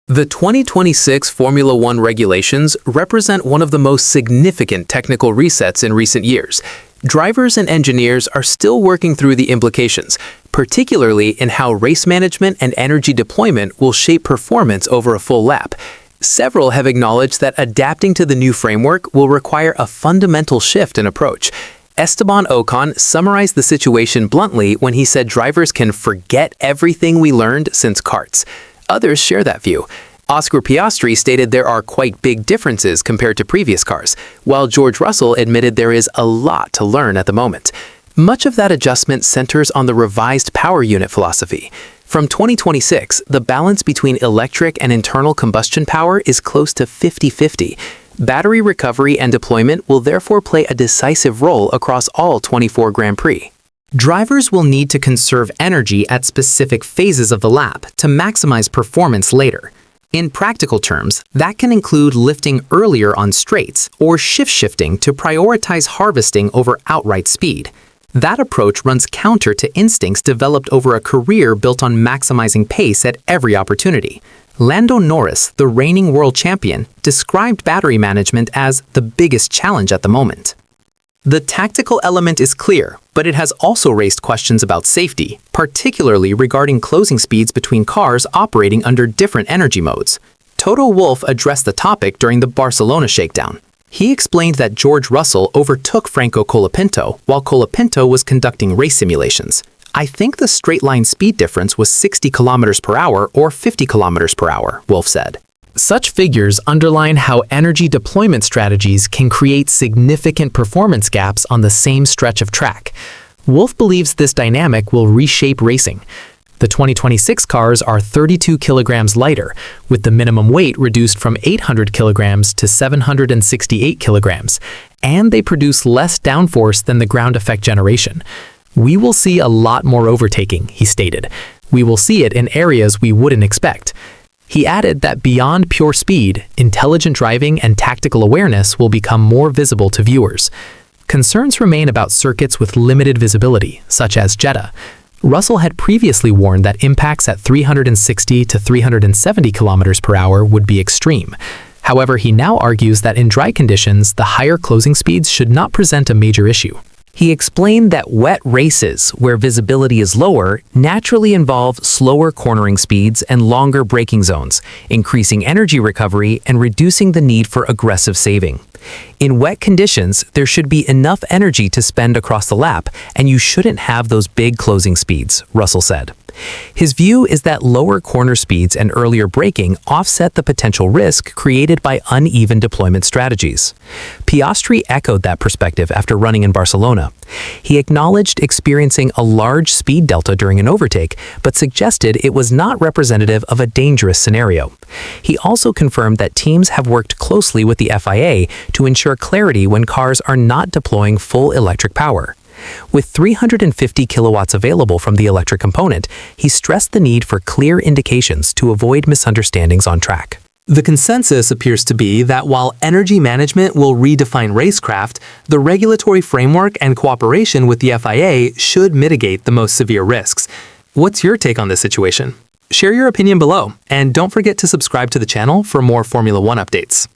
The 2026 Formula One regulations represent one of the most significant technical resets in recent years. Drivers and engineers are still working through the implications, particularly in how race management and energy deployment will shape performance over a full lap. Several have acknowledged that adapting to the new framework will require a fundamental shift in approach. Esteban Ocon summarized the situation bluntly when he said drivers can forget everything we learned since karts. Others share that view. Oscar Piastri stated there are quite big differences compared to previous cars, while George Russell admitted there is a lot to learn at the moment. Much of that adjustment centers on the revised power unit philosophy. From 2026, the balance between electric and internal combustion power is close to 50-50. Battery recovery and deployment will therefore play a decisive role across all 24 Grand Prix. Drivers will need to conserve energy at specific phases of the lap to maximize performance later. In practical terms, that can include lifting earlier on straights or shift shifting to prioritize harvesting over outright speed. That approach runs counter to instincts developed over a career built on maximizing pace at every opportunity. Lando Norris, the reigning world champion, described battery management as the biggest challenge at the moment. The tactical element is clear, but it has also raised questions about safety, particularly regarding closing speeds between cars operating under different energy modes. Toto Wolff addressed the topic during the Barcelona shakedown. He explained that George Russell overtook Franco Colapinto while Colapinto was conducting race simulations. I think the straight-line speed difference was 60 km per hour or 50 km per hour, Wolff said. Such figures underline how energy deployment strategies can create significant performance gaps on the same stretch of track. Wolff believes this dynamic will reshape racing. The 2026 cars are 32 kilograms lighter, with the minimum weight reduced from 800 kilograms to 768 kilograms, and they produce less downforce than the ground effect generation. We will see a lot more overtaking, he stated. We will see it in areas we wouldn't expect. He added that beyond pure speed, intelligent driving and tactical awareness will become more visible to viewers. Concerns remain about circuits with limited visibility, such as Jeddah. Russell had previously warned that impacts at 360 to 370 km per hour would be extreme. However, he now argues that in dry conditions, the higher closing speeds should not present a major issue. He explained that wet races, where visibility is lower, naturally involve slower cornering speeds and longer braking zones, increasing energy recovery and reducing the need for aggressive saving. In wet conditions, there should be enough energy to spend across the lap, and you shouldn't have those big closing speeds, Russell said. His view is that lower corner speeds and earlier braking offset the potential risk created by uneven deployment strategies. Piastri echoed that perspective after running in Barcelona. He acknowledged experiencing a large speed delta during an overtake, but suggested it was not representative of a dangerous scenario. He also confirmed that teams have worked closely with the FIA to ensure clarity when cars are not deploying full electric power. With 350 kilowatts available from the electric component, he stressed the need for clear indications to avoid misunderstandings on track. The consensus appears to be that while energy management will redefine racecraft, the regulatory framework and cooperation with the FIA should mitigate the most severe risks. What's your take on this situation? Share your opinion below, and don't forget to subscribe to the channel for more Formula One updates.